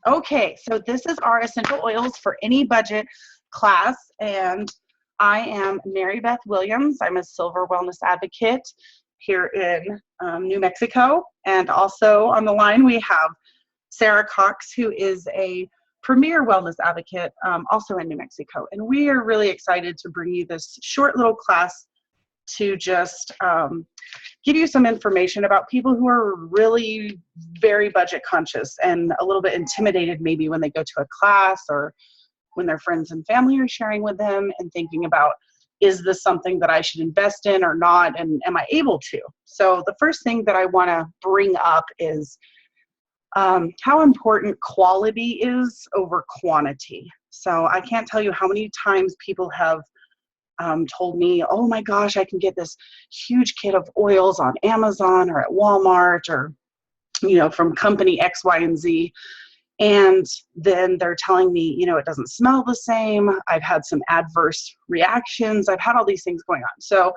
Okay, so this is our essential oils for any budget class, and I am Mary Beth Williams. I'm a Silver Wellness Advocate here in New Mexico, and also on the line we have Sarah Cox, who is a Premier Wellness Advocate, also in New Mexico. And we are really excited to bring you this short little class to just give you some information about people who are really very budget conscious and a little bit intimidated maybe when they go to a class or when their friends and family are sharing with them and thinking about, is this something that I should invest in or not, and am I able to? So the first thing that I want to bring up is how important quality is over quantity. So I can't tell you how many times people have told me, oh my gosh, I can get this huge kit of oils on Amazon or at Walmart or, from company X, Y, and Z. And then they're telling me, it doesn't smell the same. I've had some adverse reactions. I've had all these things going on. So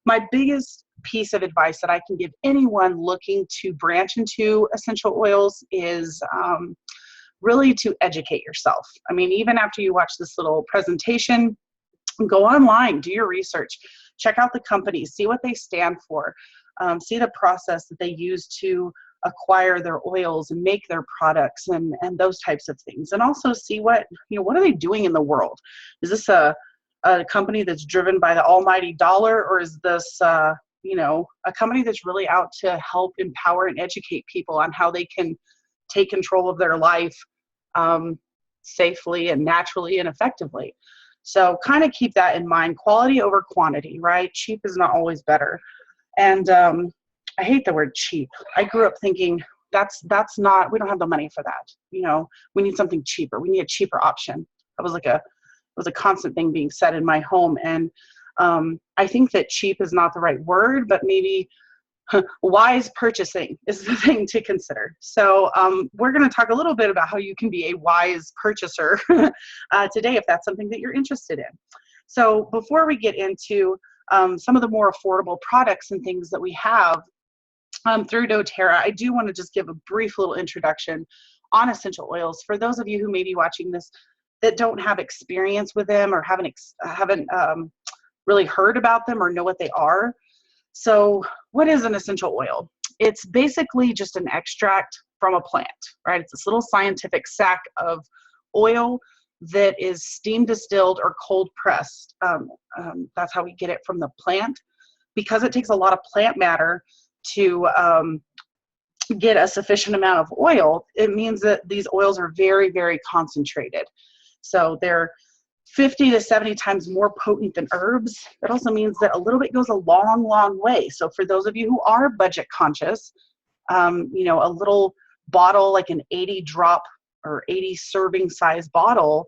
my biggest piece of advice that I can give anyone looking to branch into essential oils is really to educate yourself. I mean, even after you watch this little presentation, go online, do your research, check out the companies, see what they stand for, see the process that they use to acquire their oils and make their products and those types of things. And also see what are they doing in the world? Is this a company that's driven by the almighty dollar, or is this a company that's really out to help empower and educate people on how they can take control of their life safely and naturally and effectively? So kind of keep that in mind. Quality over quantity, right? Cheap is not always better. And I hate the word cheap. I grew up thinking that's not, we don't have the money for that. We need something cheaper. We need a cheaper option. That was a constant thing being said in my home. And I think that cheap is not the right word, but maybe wise purchasing is the thing to consider. So we're going to talk a little bit about how you can be a wise purchaser today, if that's something that you're interested in. So before we get into some of the more affordable products and things that we have through doTERRA, I do want to just give a brief little introduction on essential oils for those of you who may be watching this that don't have experience with them or haven't really heard about them or know what they are. So what is an essential oil? It's basically just an extract from a plant, right? It's this little scientific sack of oil that is steam distilled or cold pressed. That's how we get it from the plant. Because it takes a lot of plant matter to get a sufficient amount of oil, it means that these oils are very, very concentrated. So they're 50 to 70 times more potent than herbs. That also means that a little bit goes a long, long way. So for those of you who are budget conscious, a little bottle, like an 80 drop or 80 serving size bottle,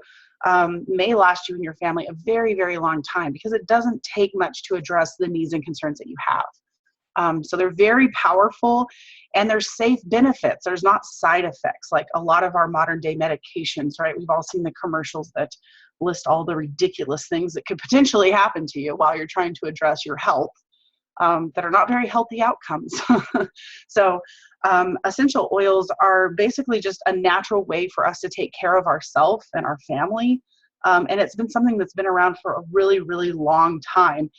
may last you and your family a very, very long time because it doesn't take much to address the needs and concerns that you have. So they're very powerful and there's safe benefits. There's not side effects like a lot of our modern day medications, right? We've all seen the commercials that list all the ridiculous things that could potentially happen to you while you're trying to address your health that are not very healthy outcomes. So essential oils are basically just a natural way for us to take care of ourselves and our family. And it's been something that's been around for a really, really long time.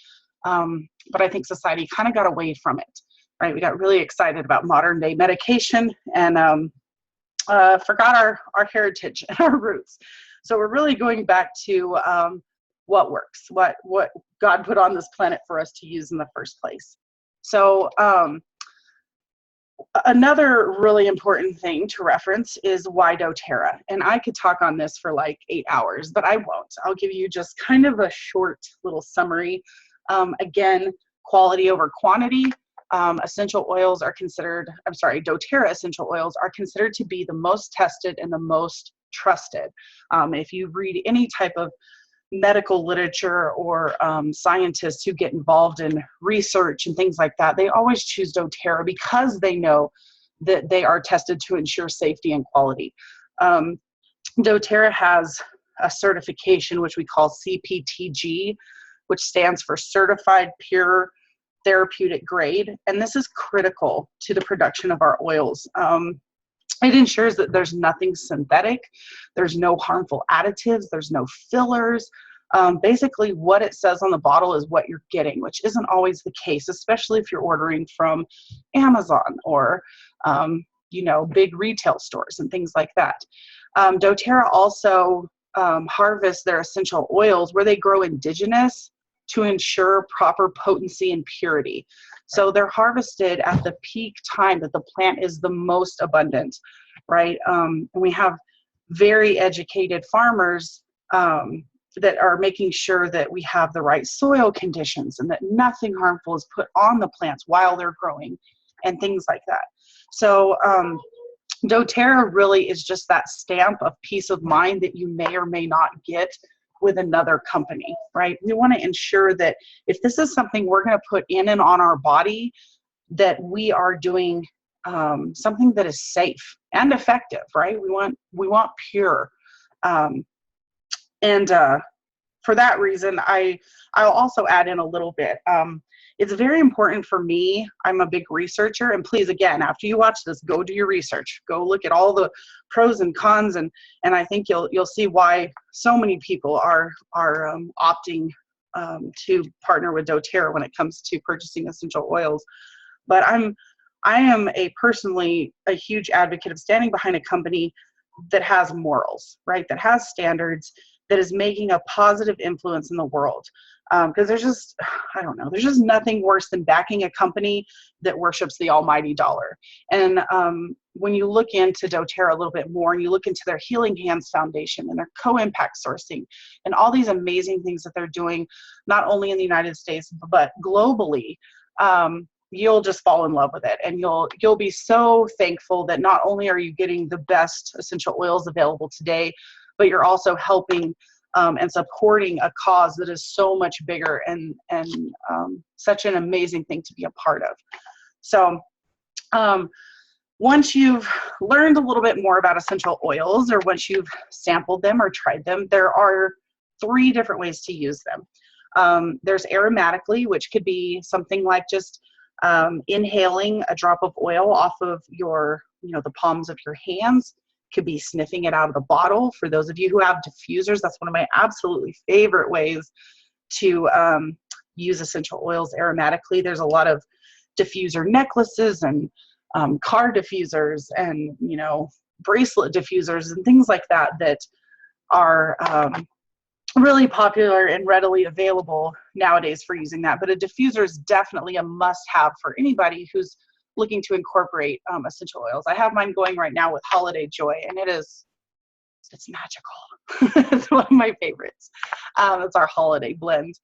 But I think society kind of got away from it, right? We got really excited about modern day medication and forgot our heritage and our roots. So we're really going back to what works, what God put on this planet for us to use in the first place. So another really important thing to reference is why doTERRA. And I could talk on this for like 8 hours, but I won't. I'll give you just kind of a short little summary. Again, quality over quantity. Essential oils are considered, doTERRA essential oils are considered to be the most tested and the most trusted. If you read any type of medical literature or scientists who get involved in research and things like that, they always choose doTERRA because they know that they are tested to ensure safety and quality. doTERRA has a certification which we call CPTG, which stands for Certified Pure Therapeutic Grade, and this is critical to the production of our oils. It ensures that there's nothing synthetic, there's no harmful additives, there's no fillers. Basically, what it says on the bottle is what you're getting, which isn't always the case, especially if you're ordering from Amazon or big retail stores and things like that. doTERRA also harvests their essential oils where they grow indigenous to ensure proper potency and purity. So they're harvested at the peak time that the plant is the most abundant, right? And we have very educated farmers that are making sure that we have the right soil conditions and that nothing harmful is put on the plants while they're growing and things like that. So doTERRA really is just that stamp of peace of mind that you may or may not get with another company, right? We want to ensure that if this is something we're going to put in and on our body, that we are doing something that is safe and effective, right? We want pure. For that reason, I'll also add in a little bit. It's very important for me. I'm a big researcher, and please, again, after you watch this, go do your research. Go look at all the pros and cons, and I think you'll see why so many people are opting to partner with doTERRA when it comes to purchasing essential oils. But I am personally a huge advocate of standing behind a company that has morals, right? That has standards, that is making a positive influence in the world. Because there's just nothing worse than backing a company that worships the almighty dollar. And when you look into doTERRA a little bit more, and you look into their Healing Hands Foundation and their co-impact sourcing and all these amazing things that they're doing, not only in the United States, but globally, you'll just fall in love with it. And you'll be so thankful that not only are you getting the best essential oils available today, but you're also helping and supporting a cause that is so much bigger and such an amazing thing to be a part of. So once you've learned a little bit more about essential oils, or once you've sampled them or tried them, there are 3 different ways to use them. There's aromatically, which could be something like just inhaling a drop of oil off of the palms of your hands. Could be sniffing it out of the bottle. For those of you who have diffusers, that's one of my absolutely favorite ways to use essential oils aromatically. There's a lot of diffuser necklaces and car diffusers and bracelet diffusers and things like that that are really popular and readily available nowadays for using that. But a diffuser is definitely a must-have for anybody who's looking to incorporate essential oils. I have mine going right now with Holiday Joy, and it's magical. It's one of my favorites. It's our holiday blend.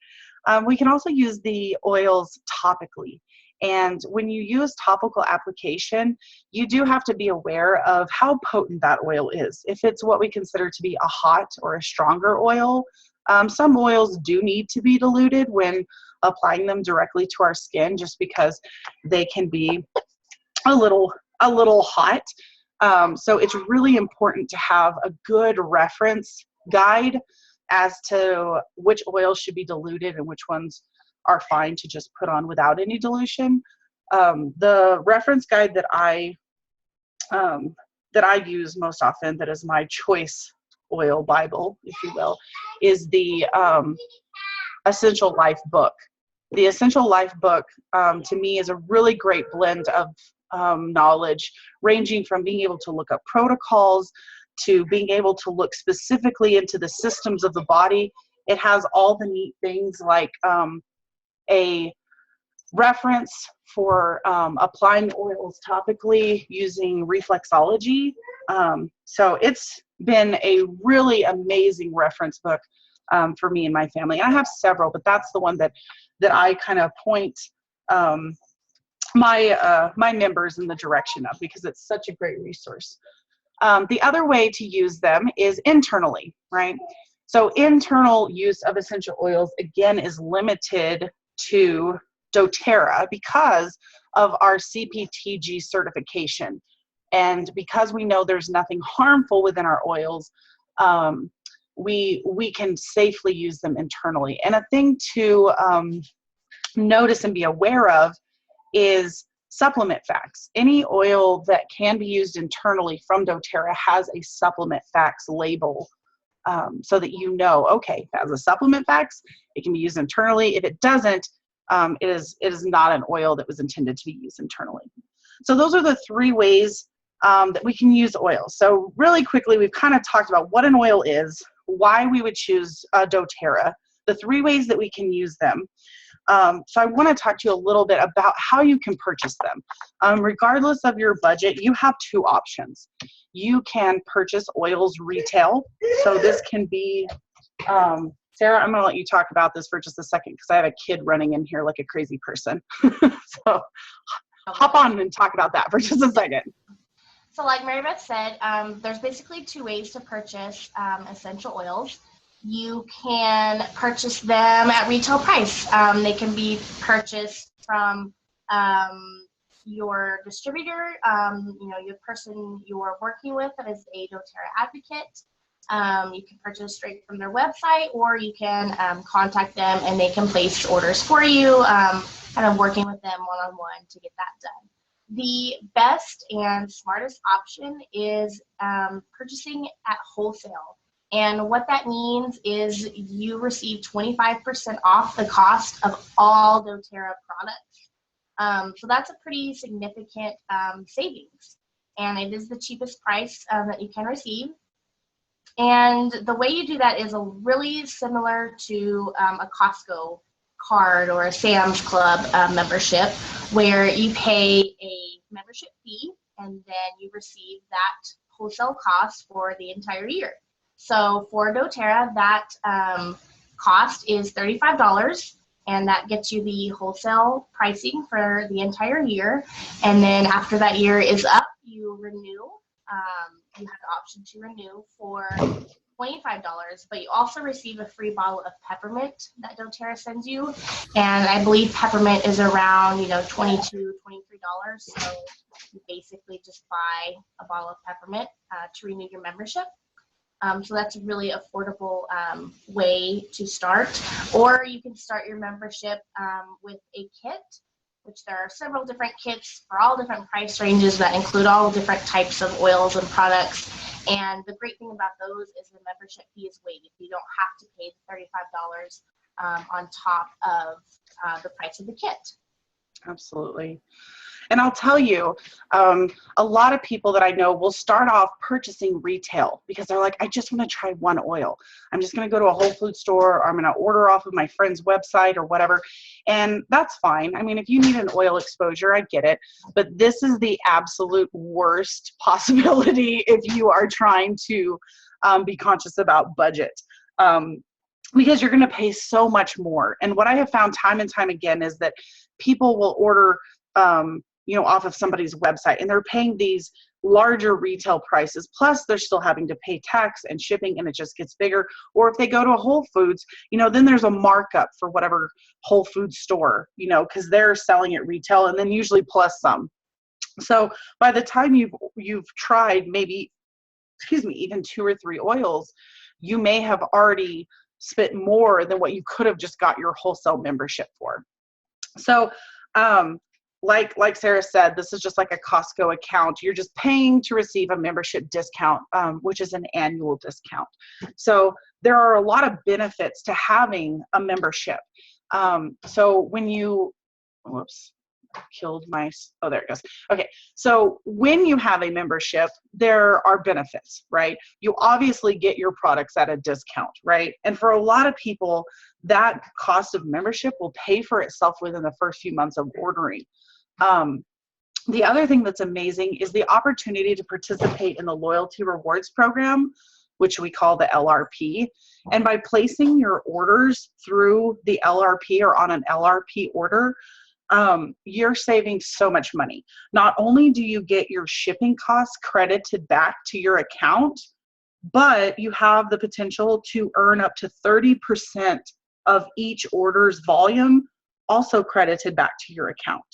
We can also use the oils topically. And when you use topical application, you do have to be aware of how potent that oil is. If it's what we consider to be a hot or a stronger oil, some oils do need to be diluted when applying them directly to our skin, just because they can be a little hot. So it's really important to have a good reference guide as to which oils should be diluted and which ones are fine to just put on without any dilution. The reference guide that I use most often, that is my choice oil Bible, if you will, is the Essential Life book. The Essential Life book, to me, is a really great blend of knowledge, ranging from being able to look up protocols to being able to look specifically into the systems of the body. It has all the neat things like a reference for applying oils topically using reflexology. So it's been a really amazing reference book for me and my family. I have several, but that's the one that I kind of point my members in the direction of, because it's such a great resource. The other way to use them is internally, right? So internal use of essential oils, again, is limited to doTERRA because of our CPTG certification. And because we know there's nothing harmful within our oils, we can safely use them internally. And a thing to notice and be aware of is Supplement facts. Any oil that can be used internally from doTERRA has a supplement facts label, so that you know, okay, it has a supplement facts, it can be used internally. If it doesn't, it is not an oil that was intended to be used internally. So those are the 3 ways that we can use oil. So really quickly, we've kind of talked about what an oil is, why we would choose doTERRA, the 3 ways that we can use them. So I want to talk to you a little bit about how you can purchase them. Regardless of your budget, you have 2 options. You can purchase oils retail. So this can be, Sarah, I'm going to let you talk about this for just a second because I have a kid running in here like a crazy person. So hop on and talk about that for just a second. So like Mary Beth said, there's basically 2 ways to purchase essential oils. You can purchase them at retail price. They can be purchased from your distributor, your person you're working with that is a doTERRA advocate. You can purchase straight from their website, or you can contact them and they can place orders for you, kind of working with them one-on-one to get that done. The best and smartest option is purchasing at wholesale. And what that means is you receive 25% off the cost of all doTERRA products. So that's a pretty significant savings. And it is the cheapest price that you can receive. And the way you do that is really similar to a Costco card or a Sam's Club membership, where you pay a membership fee and then you receive that wholesale cost for the entire year. So for doTERRA, that cost is $35, and that gets you the wholesale pricing for the entire year. And then after that year is up, you renew. You have the option to renew for $25, but you also receive a free bottle of peppermint that doTERRA sends you. And I believe peppermint is around, $22, $23. So you basically just buy a bottle of peppermint to renew your membership. So that's a really affordable way to start. Or you can start your membership with a kit, which there are several different kits for all different price ranges that include all different types of oils and products. And the great thing about those is the membership fee is waived. You don't have to pay the $35 on top of the price of the kit. Absolutely. And I'll tell you, a lot of people that I know will start off purchasing retail because they're like, I just want to try one oil. I'm just going to go to a Whole Foods store, or I'm going to order off of my friend's website or whatever. And that's fine. I mean, if you need an oil exposure, I get it. But this is the absolute worst possibility if you are trying to be conscious about budget. Because you're going to pay so much more. And what I have found time and time again is that people will order off of somebody's website, and they're paying these larger retail prices, plus they're still having to pay tax and shipping, and it just gets bigger. Or if they go to a Whole Foods, then there's a markup for whatever Whole Foods store, because they're selling it retail, and then usually plus some. So by the time you've tried maybe, even 2 or 3 oils, you may have already spent more than what you could have just got your wholesale membership for. So like Sarah said, this is just like a Costco account. You're just paying to receive a membership discount, which is an annual discount. So there are a lot of benefits to having a membership. So when you, there it goes. Okay, so when you have a membership, there are benefits, right? You obviously get your products at a discount, right? And for a lot of people, that cost of membership will pay for itself within the first few months of ordering. The other thing that's amazing is the opportunity to participate in the loyalty rewards program, which we call the LRP. And by placing your orders through the LRP or on an LRP order, you're saving so much money. Not only do you get your shipping costs credited back to your account, but you have the potential to earn up to 30% of each order's volume also credited back to your account.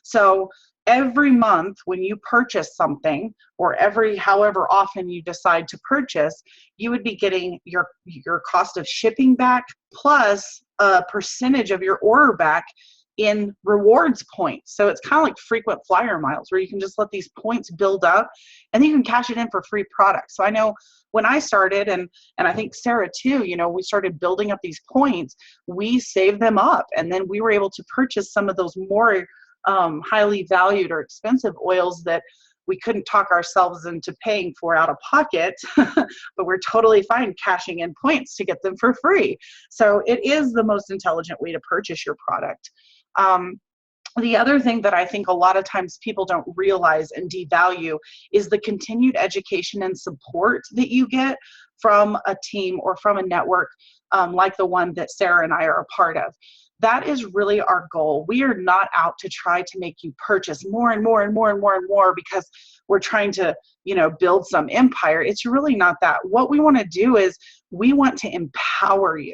So every month when you purchase something, or however often you decide to purchase, you would be getting your cost of shipping back plus a percentage of your order back in rewards points. So it's kind of like frequent flyer miles where you can just let these points build up and then you can cash it in for free products. So I know when I started, and I think Sarah too, you know, we started building up these points, we saved them up, and then we were able to purchase some of those more highly valued or expensive oils that we couldn't talk ourselves into paying for out of pocket, but we're totally fine cashing in points to get them for free. So it is the most intelligent way to purchase your product. The other thing that I think a lot of times people don't realize and devalue is the continued education and support that you get from a team or from a network like the one that Sarah and I are a part of. That is really our goal. We are not out to try to make you purchase more and more and more and more and more because we're trying to, you know, build some empire. It's really not that. What we want to do is we want to empower you,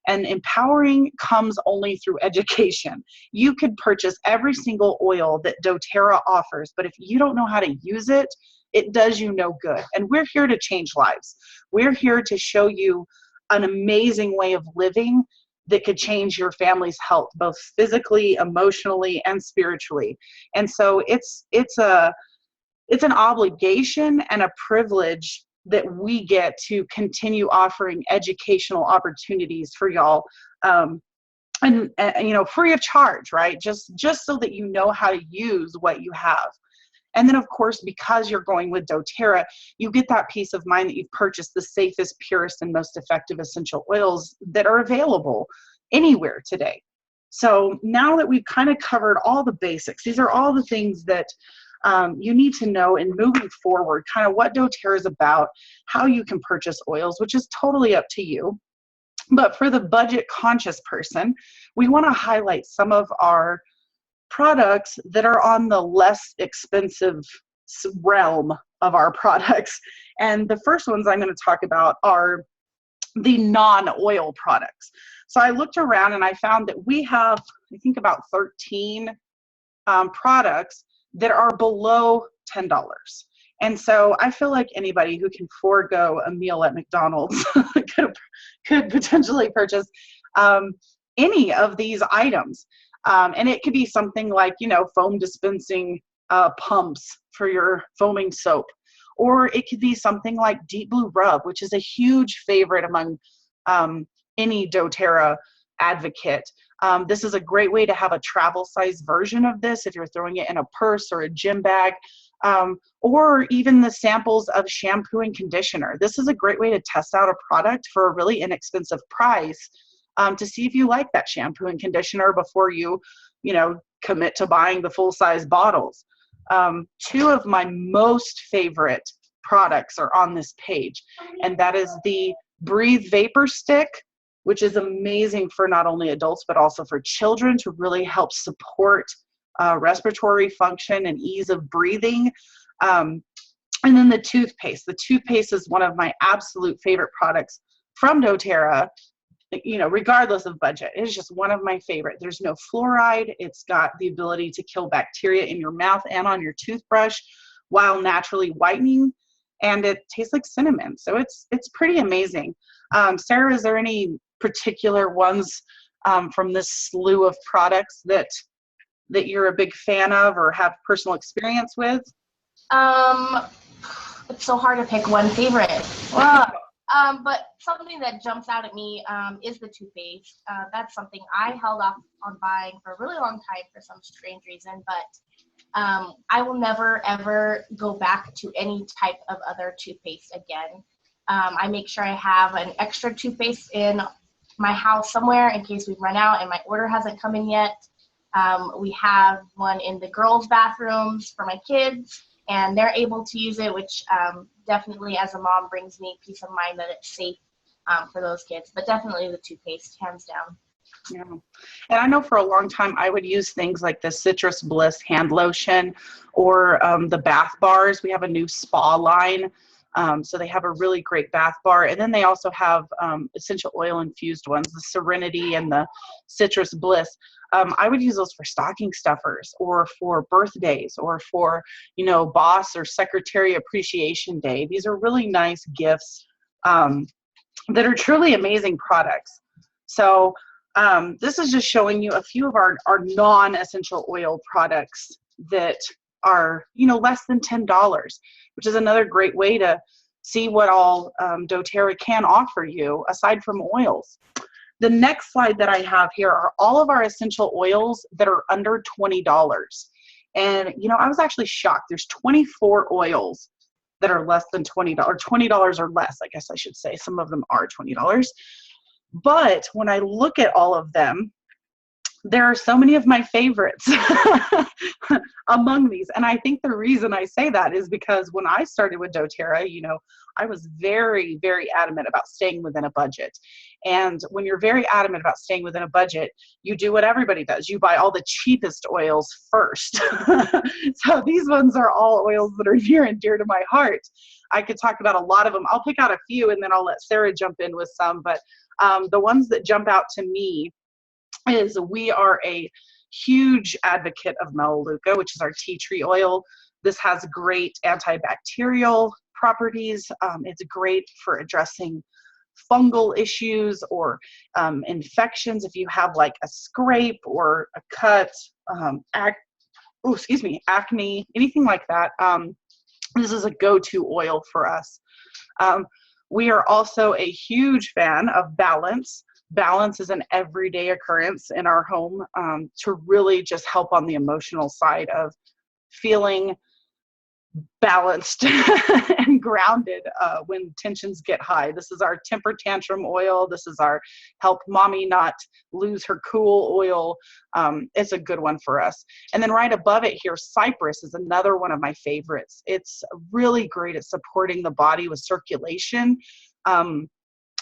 and empowering comes only through education. You could purchase every single oil that doTERRA offers, but if you don't know how to use it, it does you no good. And we're here to change lives. We're here to show you an amazing way of living that could change your family's health, both physically, emotionally, and spiritually. And so it's an obligation and a privilege that we get to continue offering educational opportunities for y'all, and you know, free of charge, right? Just so that you know how to use what you have. And then, of course, because you're going with doTERRA, you get that peace of mind that you've purchased the safest, purest, and most effective essential oils that are available anywhere today. So now that we've kind of covered all the basics, these are all the things that you need to know in moving forward, kind of what doTERRA is about, how you can purchase oils, which is totally up to you. But for the budget conscious person, we want to highlight some of our products that are on the less expensive realm of our products. And the first ones I'm going to talk about are the non-oil products. So I looked around and I found that we have, I think, about 13 products that are below $10. And so I feel like anybody who can forego a meal at McDonald's could potentially purchase any of these items. And it could be something like, you know, foam dispensing pumps for your foaming soap. Or it could be something like Deep Blue Rub, which is a huge favorite among any doTERRA advocate. This is a great way to have a travel size version of this if you're throwing it in a purse or a gym bag, or even the samples of shampoo and conditioner. This is a great way to test out a product for a really inexpensive price, to see if you like that shampoo and conditioner before you commit to buying the full size bottles. Two of my most favorite products are on this page, and that is the Breathe Vapor Stick, which is amazing for not only adults but also for children to really help support respiratory function and ease of breathing. And then the toothpaste. The toothpaste is one of my absolute favorite products from doTERRA, regardless of budget. It's just one of my favorite. There's no fluoride. It's got the ability to kill bacteria in your mouth and on your toothbrush while naturally whitening, and it tastes like cinnamon. So it's pretty amazing. Sarah, is there any particular ones from this slew of products that you're a big fan of or have personal experience with? It's so hard to pick one favorite. Wow. But something that jumps out at me is the toothpaste. That's something I held off on buying for a really long time for some strange reason, but I will never, ever go back to any type of other toothpaste again. I make sure I have an extra toothpaste in my house somewhere in case we run out and my order hasn't come in yet. We have one in the girls' bathrooms for my kids, and they're able to use it, which definitely as a mom brings me peace of mind that it's safe for those kids. But definitely the toothpaste, hands down. Yeah. And I know for a long time I would use things like the Citrus Bliss hand lotion or the bath bars. We have a new spa line. So they have a really great bath bar. And then they also have essential oil infused ones, the Serenity and the Citrus Bliss. I would use those for stocking stuffers or for birthdays or for, boss or secretary appreciation day. These are really nice gifts that are truly amazing products. So This is just showing you a few of our non-essential oil products that are, less than $10, which is another great way to see what all doTERRA can offer you aside from oils. The next slide that I have here are all of our essential oils that are under $20. And, I was actually shocked. There's 24 oils that are less than $20, or $20 or less, I guess I should say. Some of them are $20. But when I look at all of them, there are so many of my favorites among these. And I think the reason I say that is because when I started with doTERRA, I was very, very adamant about staying within a budget. And when you're very adamant about staying within a budget, you do what everybody does. You buy all the cheapest oils first. So these ones are all oils that are near and dear to my heart. I could talk about a lot of them. I'll pick out a few and then I'll let Sarah jump in with some. But the ones that jump out to me is we are a huge advocate of Melaleuca, which is our tea tree oil. This has great antibacterial properties. It's great for addressing fungal issues or infections. If you have like a scrape or a cut, acne, anything like that, this is a go-to oil for us. We are also a huge fan of Balance. Balance is an everyday occurrence in our home to really just help on the emotional side of feeling balanced and grounded when tensions get high. This is our temper tantrum oil. This is our help mommy not lose her cool oil. It's a good one for us. And then right above it here, Cypress is another one of my favorites. It's really great at supporting the body with circulation,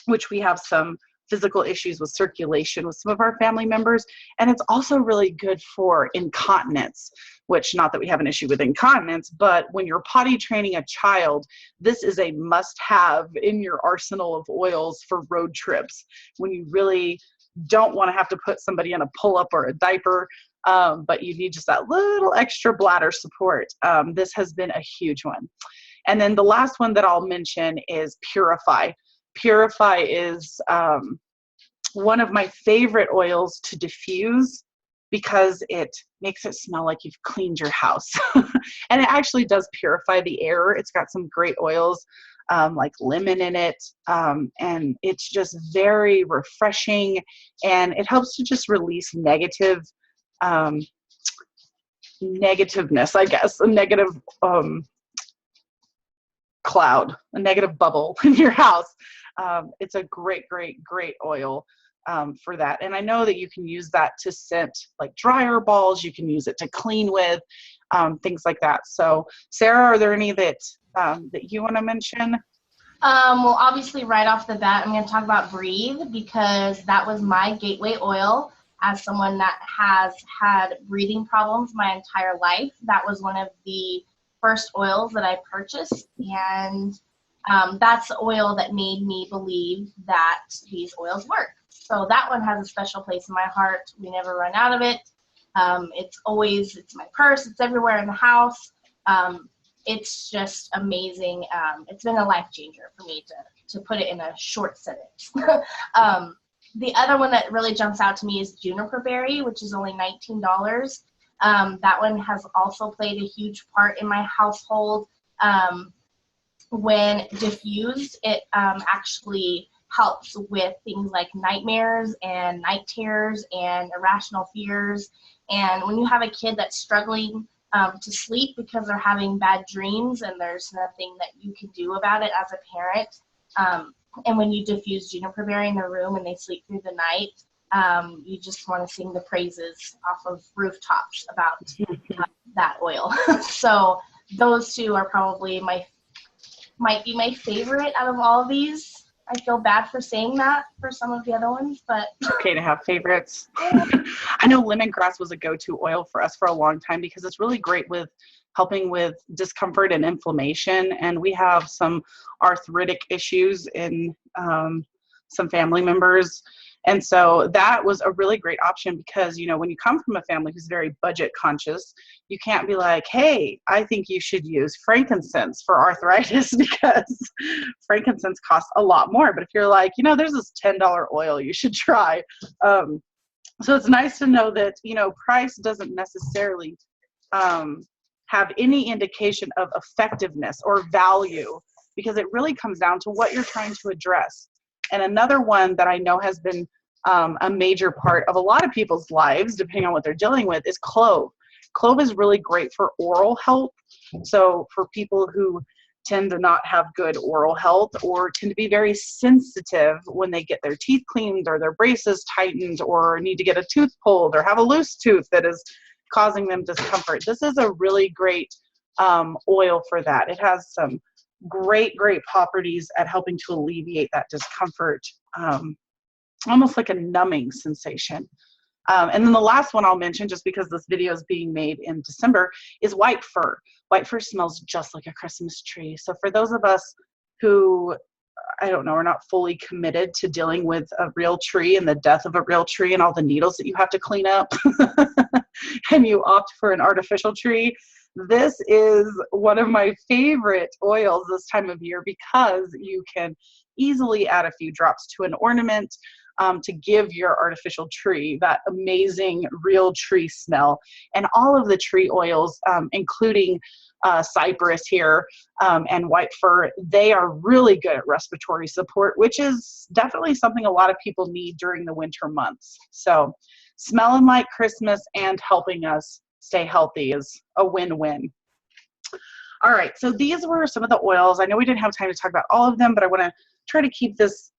which we have some physical issues with circulation with some of our family members. And it's also really good for incontinence, which, not that we have an issue with incontinence, but when you're potty training a child, this is a must-have in your arsenal of oils for road trips when you really don't want to have to put somebody in a pull-up or a diaper, but you need just that little extra bladder support. This has been a huge one. And then the last one that I'll mention is Purify. Purify is one of my favorite oils to diffuse because it makes it smell like you've cleaned your house. And it actually does purify the air. It's got some great oils like lemon in it. And it's just very refreshing, and it helps to just release negativeness, I guess, a negative cloud, a negative bubble in your house. It's a great oil for that. And I know that you can use that to scent like dryer balls. You can use it to clean with, things like that. So Sarah, are there any that you want to mention? Well, obviously right off the bat, I'm going to talk about Breathe, because that was my gateway oil. As someone that has had breathing problems my entire life, that was one of the first oils that I purchased, and that's the oil that made me believe that these oils work. So that one has a special place in my heart. We never run out of it. It's my purse. It's everywhere in the house. It's just amazing. It's been a life changer for me, to put it in a short sentence. The other one that really jumps out to me is Juniper Berry, which is only $19. That one has also played a huge part in my household. When diffused, it actually helps with things like nightmares and night terrors and irrational fears. And when you have a kid that's struggling to sleep because they're having bad dreams and there's nothing that you can do about it as a parent, and when you diffuse juniper berry in their room and they sleep through the night, you just want to sing the praises off of rooftops about that oil. So those two are probably might be my favorite out of all of these. I feel bad for saying that for some of the other ones, but it's okay to have favorites. I know lemongrass was a go-to oil for us for a long time because it's really great with helping with discomfort and inflammation. And we have some arthritic issues in some family members. And so that was a really great option because, you know, when you come from a family who's very budget conscious, you can't be like, hey, I think you should use frankincense for arthritis because frankincense costs a lot more. But if you're like, you know, there's this $10 oil you should try, So it's nice to know that, you know, price doesn't necessarily have any indication of effectiveness or value, because it really comes down to what you're trying to address. And another one that I know has been a major part of a lot of people's lives, depending on what they're dealing with, is clove. Clove is really great for oral health. So for people who tend to not have good oral health or tend to be very sensitive when they get their teeth cleaned or their braces tightened or need to get a tooth pulled or have a loose tooth that is causing them discomfort, this is a really great oil for that. It has some great properties at helping to alleviate that discomfort, almost like a numbing sensation. And then the last one I'll mention, just because this video is being made in December, is white fir. White fir smells just like a Christmas tree. So for those of us who, I don't know, are not fully committed to dealing with a real tree and the death of a real tree and all the needles that you have to clean up, and you opt for an artificial tree, this is one of my favorite oils this time of year, because you can easily add a few drops to an ornament to give your artificial tree that amazing real tree smell. And all of the tree oils, including cypress here and white fir, they are really good at respiratory support, which is definitely something a lot of people need during the winter months. So smelling like Christmas and helping us stay healthy is a win-win. All right, so these were some of the oils. I know we didn't have time to talk about all of them, but I want to try to keep this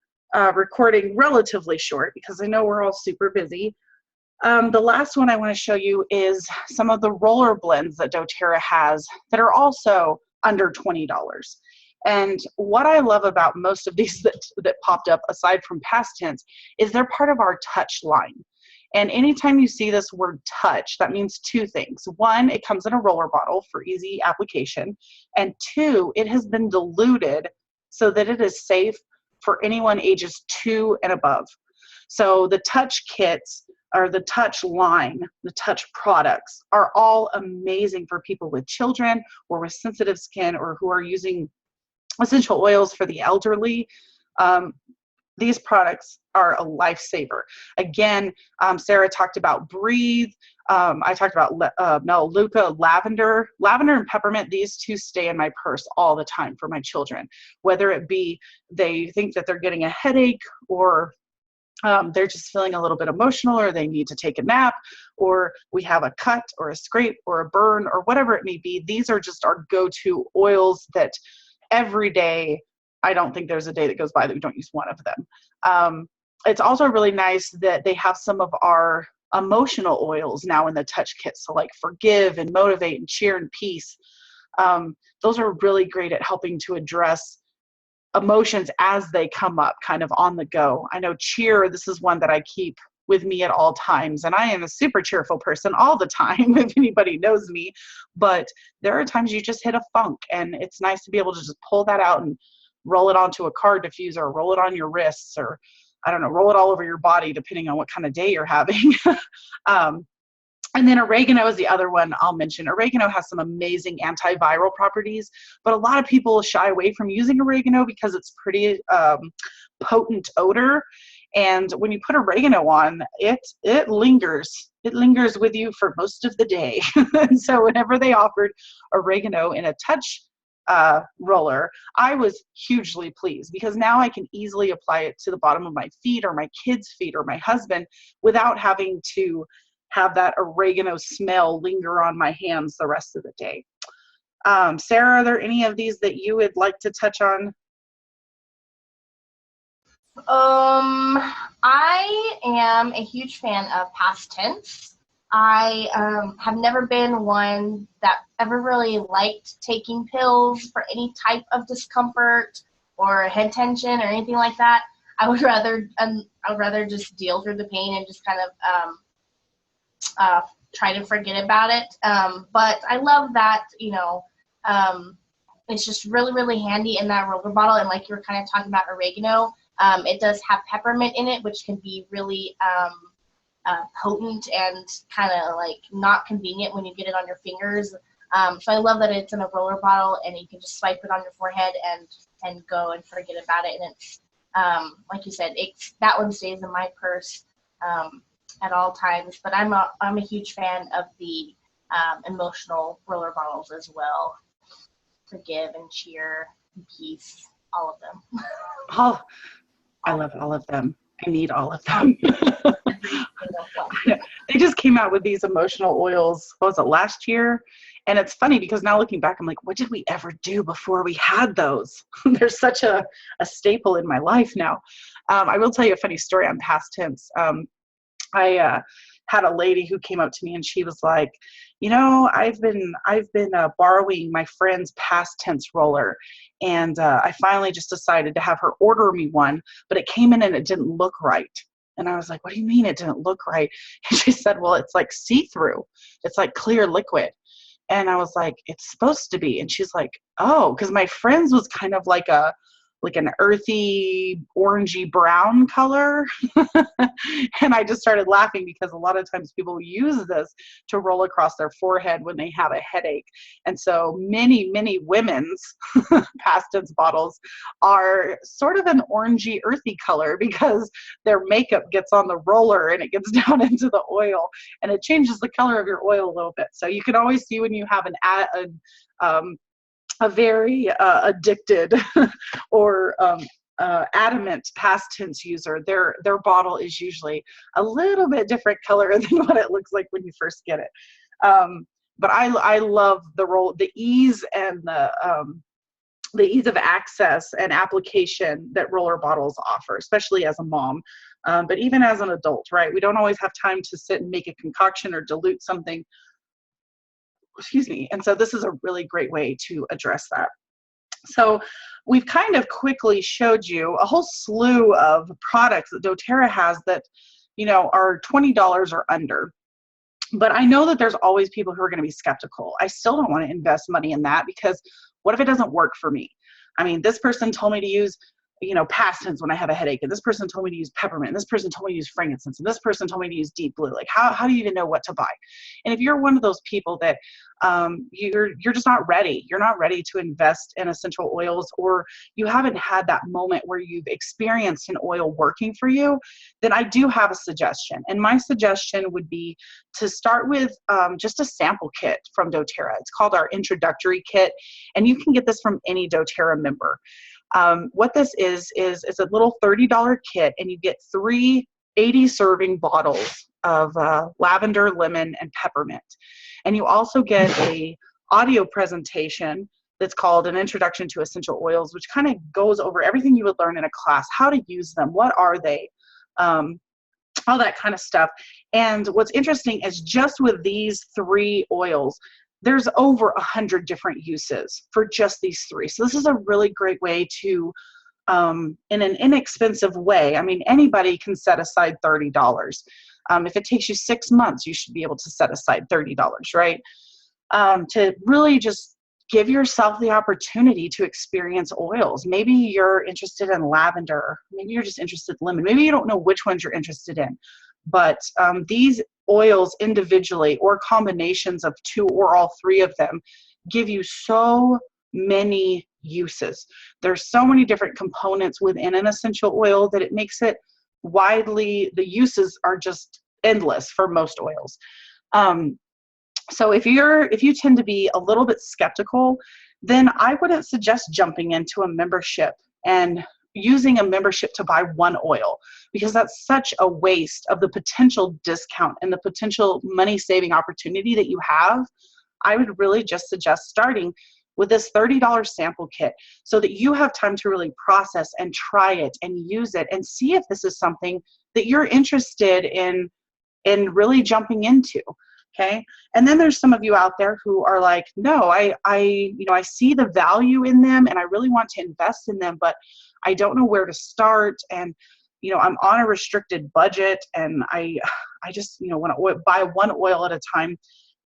recording relatively short because I know we're all super busy. The last one I want to show you is some of the roller blends that doTERRA has that are also under $20. And what I love about most of these that popped up, aside from past tense, is they're part of our touch line. And anytime you see this word touch, that means two things. One, it comes in a roller bottle for easy application. And two, it has been diluted so that it is safe for anyone ages 2 and above. So the touch kits, or the touch line, the touch products, are all amazing for people with children or with sensitive skin or who are using essential oils for the elderly. These products are a lifesaver. Again, Sarah talked about Breathe. I talked about Melaleuca, lavender. Lavender and peppermint, these two stay in my purse all the time for my children. Whether it be they think that they're getting a headache, or they're just feeling a little bit emotional, or they need to take a nap, or we have a cut or a scrape or a burn or whatever it may be. These are just our go-to oils that every day, I don't think there's a day that goes by that we don't use one of them. It's also really nice that they have some of our emotional oils now in the touch kit. So like Forgive and Motivate and Cheer and Peace. Those are really great at helping to address emotions as they come up, kind of on the go. I know Cheer, this is one that I keep with me at all times, and I am a super cheerful person all the time, if anybody knows me, but there are times you just hit a funk, and it's nice to be able to just pull that out and roll it onto a car diffuser, or roll it on your wrists, or I don't know, roll it all over your body depending on what kind of day you're having. And then oregano is the other one I'll mention. Oregano has some amazing antiviral properties, but a lot of people shy away from using oregano because it's pretty potent odor. And when you put oregano on, it lingers. It lingers with you for most of the day. And so whenever they offered oregano in a touch roller, I was hugely pleased, because now I can easily apply it to the bottom of my feet or my kids' feet or my husband without having to have that oregano smell linger on my hands the rest of the day. Sarah, are there any of these that you would like to touch on? I am a huge fan of past tense. I have never been one that ever really liked taking pills for any type of discomfort or head tension or anything like that. I would rather just deal through the pain and just kind of try to forget about it. But I love that, it's just really, really handy in that roller bottle. And like you were kind of talking about oregano, it does have peppermint in it, which can be really potent and kind of like not convenient when you get it on your fingers. So I love that it's in a roller bottle and you can just swipe it on your forehead and go and forget about it. And it's, like you said, that one stays in my purse at all times. But I'm a huge fan of the emotional roller bottles as well. Forgive and cheer and peace, all of them. Oh, I love all of them. I need all of them. Every single one. They just came out with these emotional oils, what was it, last year? And it's funny because now looking back, I'm like, what did we ever do before we had those? They're such a staple in my life now. I will tell you a funny story on past tense. I had a lady who came up to me and she was like, I've been borrowing my friend's past tense roller, and I finally just decided to have her order me one, but it came in and it didn't look right. And I was like, what do you mean it didn't look right? And she said, well, it's like see-through. It's like clear liquid. And I was like, it's supposed to be. And she's like, oh, because my friend's was kind of like an earthy orangey brown color. And I just started laughing because a lot of times people use this to roll across their forehead when they have a headache. And so many women's past tense bottles are sort of an orangey earthy color because their makeup gets on the roller and it gets down into the oil and it changes the color of your oil a little bit. So you can always see when you have a very addicted or adamant past tense user, their bottle is usually a little bit different color than what it looks like when you first get it. But I love the ease and the ease of access and application that roller bottles offer, especially as a mom, but even as an adult, right? We don't always have time to sit and make a concoction or dilute something. Excuse me. And so this is a really great way to address that. So we've kind of quickly showed you a whole slew of products that doTERRA has that, are $20 or under. But I know that there's always people who are going to be skeptical. I still don't want to invest money in that because what if it doesn't work for me? I mean, this person told me to use past tense when I have a headache, and this person told me to use peppermint, and this person told me to use frankincense, and this person told me to use deep blue. Like, how do you even know what to buy? And if you're one of those people that you're just not ready, you're not ready to invest in essential oils, or you haven't had that moment where you've experienced an oil working for you, then I do have a suggestion. And my suggestion would be to start with just a sample kit from doTERRA. It's called our introductory kit, and you can get this from any doTERRA member. What this is it's a little $30 kit, and you get 3 80-serving bottles of lavender, lemon, and peppermint. And you also get a audio presentation that's called An Introduction to Essential Oils, which kind of goes over everything you would learn in a class, how to use them, what are they, all that kind of stuff. And what's interesting is just with these 3 oils, there's over 100 different uses for just these 3. So this is a really great way to, in an inexpensive way, I mean, anybody can set aside $30. If it takes you 6 months, you should be able to set aside $30, right? To really just give yourself the opportunity to experience oils. Maybe you're interested in lavender. Maybe you're just interested in lemon. Maybe you don't know which ones you're interested in. But these oils individually or combinations of 2 or all 3 of them give you so many uses. There's so many different components within an essential oil that it makes it the uses are just endless for most oils. So if you tend to be a little bit skeptical, then I wouldn't suggest jumping into a membership and using a membership to buy one oil, because that's such a waste of the potential discount and the potential money-saving opportunity that you have. I would really just suggest starting with this $30 sample kit so that you have time to really process and try it and use it and see if this is something that you're interested in really jumping into. Okay. And then there's some of you out there who are like, no, I see the value in them and I really want to invest in them, but I don't know where to start. And, I'm on a restricted budget and I just, want to buy one oil at a time.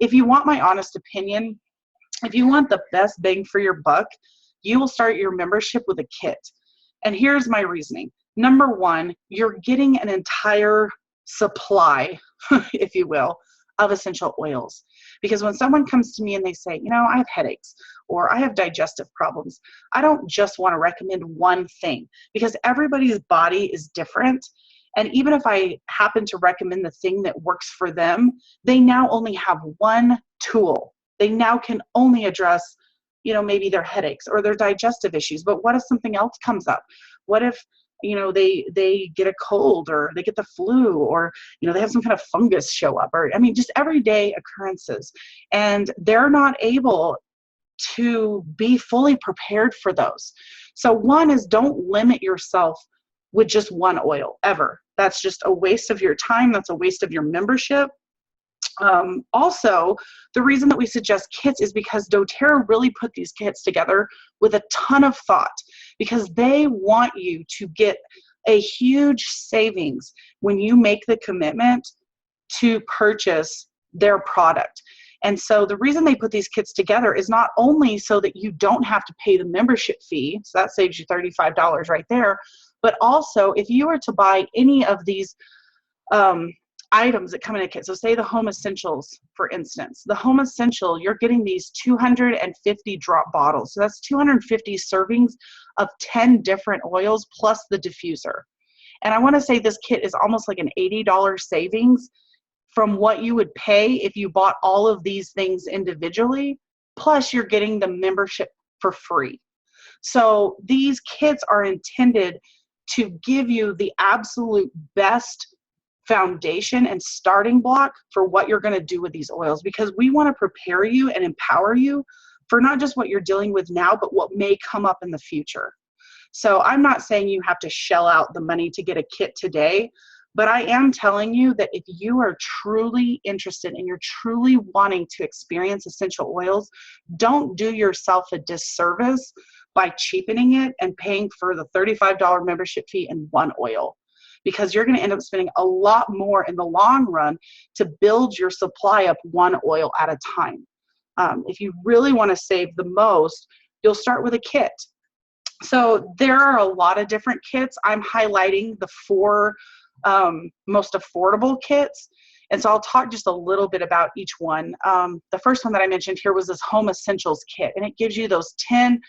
If you want my honest opinion, if you want the best bang for your buck, you will start your membership with a kit. And here's my reasoning. Number one, you're getting an entire supply, if you will, of essential oils. Because when someone comes to me and they say, I have headaches or I have digestive problems, I don't just want to recommend one thing, because everybody's body is different And even if I happen to recommend the thing that works for them, they now only have one tool. They now can only address, maybe their headaches or their digestive issues. But what if something else comes up? What if, they get a cold, or they get the flu, or, they have some kind of fungus show up, or, just everyday occurrences. And they're not able to be fully prepared for those. So one is, don't limit yourself with just one oil ever. That's just a waste of your time. That's a waste of your membership. Also, the reason that we suggest kits is because doTERRA really put these kits together with a ton of thought, because they want you to get a huge savings when you make the commitment to purchase their product. And so the reason they put these kits together is not only so that you don't have to pay the membership fee, so that saves you $35 right there, but also if you were to buy any of these items that come in a kit, so say the Home Essentials, for instance, the Home Essential, you're getting these 250 drop bottles. So that's 250 servings of 10 different oils plus the diffuser. And I want to say this kit is almost like an $80 savings from what you would pay if you bought all of these things individually, plus you're getting the membership for free. So these kits are intended to give you the absolute best foundation and starting block for what you're going to do with these oils, because we want to prepare you and empower you for not just what you're dealing with now, but what may come up in the future. So I'm not saying you have to shell out the money to get a kit today, but I am telling you that if you are truly interested and you're truly wanting to experience essential oils, don't do yourself a disservice by cheapening it and paying for the $35 membership fee in one oil, because you're going to end up spending a lot more in the long run to build your supply up one oil at a time. If you really want to save the most, you'll start with a kit. So there are a lot of different kits. I'm highlighting the 4 most affordable kits. And so I'll talk just a little bit about each one. The first one that I mentioned here was this Home Essentials kit, and it gives you those 10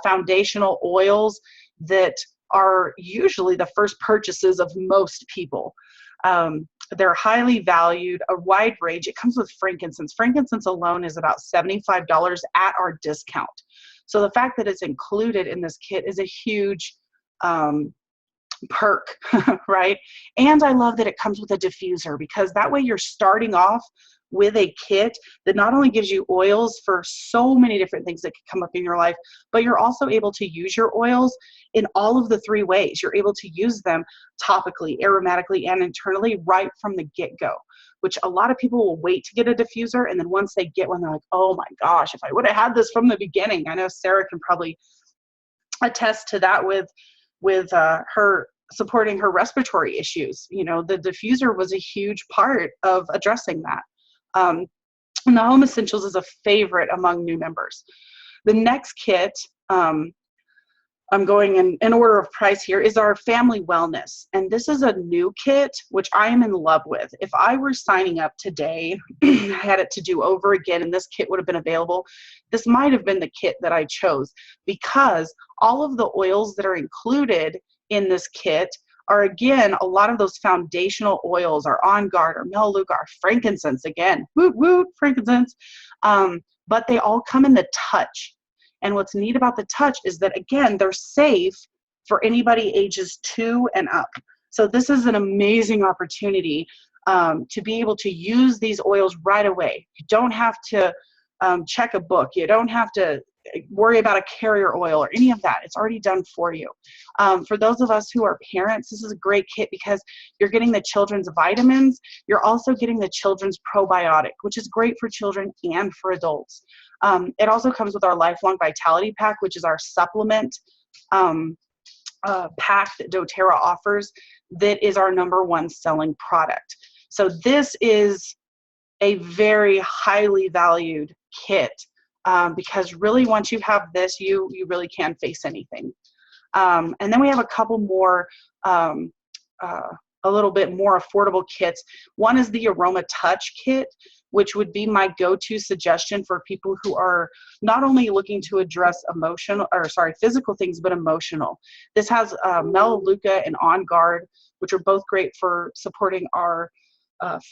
foundational oils that are usually the first purchases of most people. They're highly valued, a wide range. It comes with frankincense. Frankincense alone is about $75 at our discount. So the fact that it's included in this kit is a huge perk, right? And I love that it comes with a diffuser, because that way you're starting off with a kit that not only gives you oils for so many different things that could come up in your life, but you're also able to use your oils in all of the 3 ways. You're able to use them topically, aromatically, and internally right from the get-go, which a lot of people will wait to get a diffuser, and then once they get one, they're like, oh my gosh, if I would have had this from the beginning. I know Sarah can probably attest to that with her supporting her respiratory issues. The diffuser was a huge part of addressing that. And the Home Essentials is a favorite among new members. The next kit, I'm going in order of price here, is our Family Wellness. And this is a new kit, which I am in love with. If I were signing up today, I had it to do over again, and this kit would have been available, this might have been the kit that I chose, because all of the oils that are included in this kit are, again, a lot of those foundational oils are On Guard or Melaleuca or frankincense, again, woot woot, frankincense, but they all come in the touch. And what's neat about the touch is that, again, they're safe for anybody ages 2 and up. So this is an amazing opportunity to be able to use these oils right away. You don't have to check a book. You don't have to worry about a carrier oil or any of that. It's already done for you. For those of us who are parents, this is a great kit because you're getting the children's vitamins. You're also getting the children's probiotic, which is great for children and for adults. It also comes with our Lifelong Vitality Pack, which is our supplement pack that doTERRA offers that is our #1 selling product. So this is a very highly valued kit because really once you have this, you really can face anything. And then we have a couple more a little bit more affordable kits. One is the Aroma Touch kit, which would be my go-to suggestion for people who are not only looking to address physical things, but emotional. This has Melaleuca and On Guard, which are both great for supporting our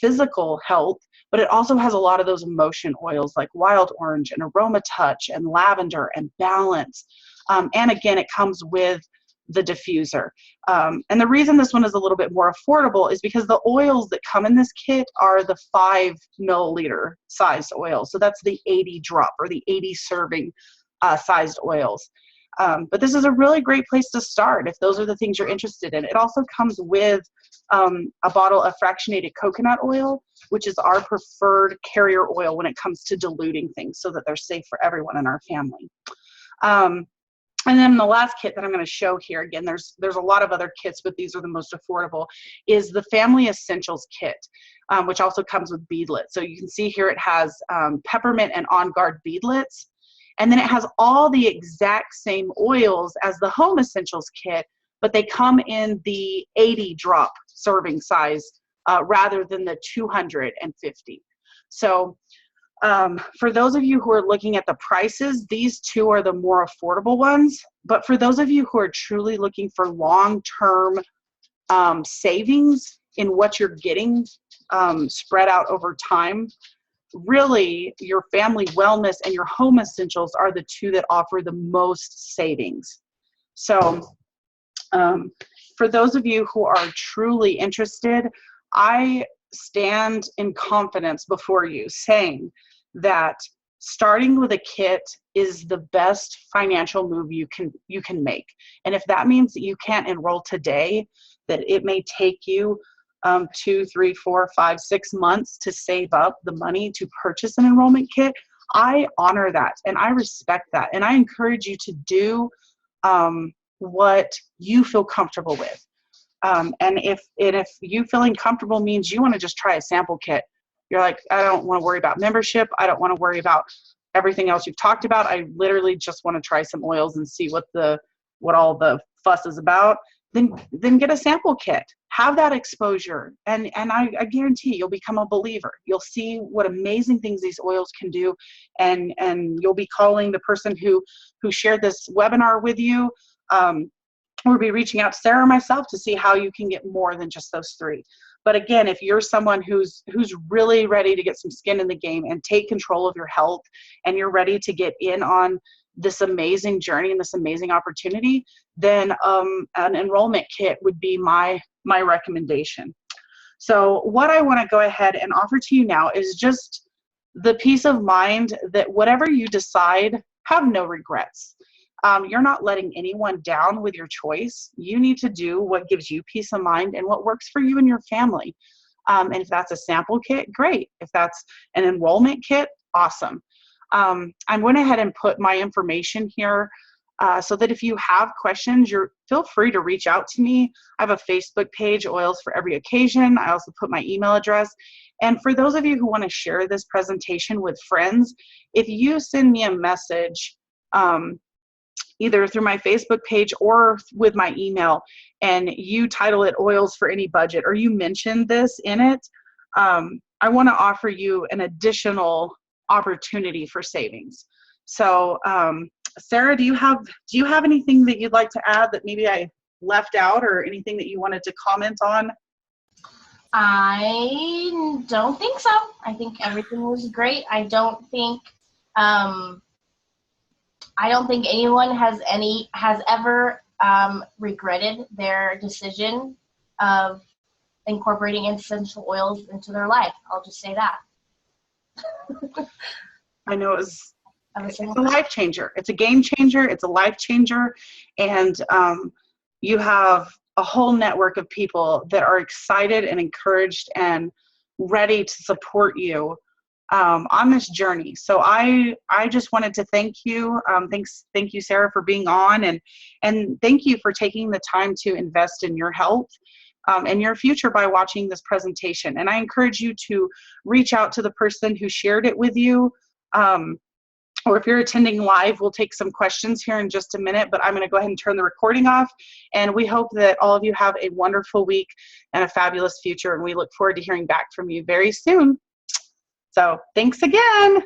physical health, but it also has a lot of those emotion oils like wild orange and aroma touch and lavender and balance. And again, it comes with the diffuser. And the reason this one is a little bit more affordable is because the oils that come in this kit are the 5 milliliter sized oil. So that's the 80 drop or the 80 serving sized oils. But this is a really great place to start if those are the things you're interested in. It also comes with a bottle of fractionated coconut oil, which is our preferred carrier oil when it comes to diluting things so that they're safe for everyone in our family. And then the last kit that I'm going to show here, again, there's a lot of other kits, but these are the most affordable, is the Family Essentials kit, which also comes with beadlets. So you can see here it has peppermint and On Guard beadlets. And then it has all the exact same oils as the Home Essentials kit, but they come in the 80 drop serving size rather than the 250. So for those of you who are looking at the prices, these two are the more affordable ones. But for those of you who are truly looking for long-term savings in what you're getting spread out over time, really your family wellness and your home essentials are the two that offer the most savings. So for those of you who are truly interested, I stand in confidence before you saying that starting with a kit is the best financial move you can make. And if that means that you can't enroll today, that it may take you 2, 3, 4, 5, 6 months to save up the money to purchase an enrollment kit, I honor that and I respect that. And I encourage you to do what you feel comfortable with. And if you feeling comfortable means you want to just try a sample kit, you're like, I don't want to worry about membership. I don't want to worry about everything else you've talked about. I literally just want to try some oils and see what all the fuss is about. Then get a sample kit. Have that exposure, and I guarantee you'll become a believer. You'll see what amazing things these oils can do, and you'll be calling the person who shared this webinar with you. Or be reaching out to Sarah or myself to see how you can get more than just those 3. But again, if you're someone who's really ready to get some skin in the game and take control of your health, and you're ready to get in on this amazing journey and this amazing opportunity, then an enrollment kit would be my recommendation. So what I want to go ahead and offer to you now is just the peace of mind that whatever you decide, have no regrets. You're not letting anyone down with your choice. You need to do what gives you peace of mind and what works for you and your family. And if that's a sample kit, great. If that's an enrollment kit, awesome. I'm going ahead and put my information here so that if you have questions, feel free to reach out to me. I have a Facebook page, Oils for Every Occasion. I also put my email address. And for those of you who want to share this presentation with friends, if you send me a message, either through my Facebook page or with my email, and you title it Oils for Any Budget, or you mention this in it, I want to offer you an additional opportunity for savings. So Sarah, do you have anything that you'd like to add that maybe I left out, or anything that you wanted to comment on? I don't think so. I think everything was great. I don't think anyone has ever regretted their decision of incorporating essential oils into their life. I'll just say that. I know it's a life changer. It's a game changer. It's a life changer. And you have a whole network of people that are excited and encouraged and ready to support you on this journey. So I just wanted to thank you. Thank you, Sarah, for being on, and thank you for taking the time to invest in your health and your future by watching this presentation. And I encourage you to reach out to the person who shared it with you. Or if you're attending live, we'll take some questions here in just a minute, but I'm going to go ahead and turn the recording off. And we hope that all of you have a wonderful week and a fabulous future. And we look forward to hearing back from you very soon. So thanks again.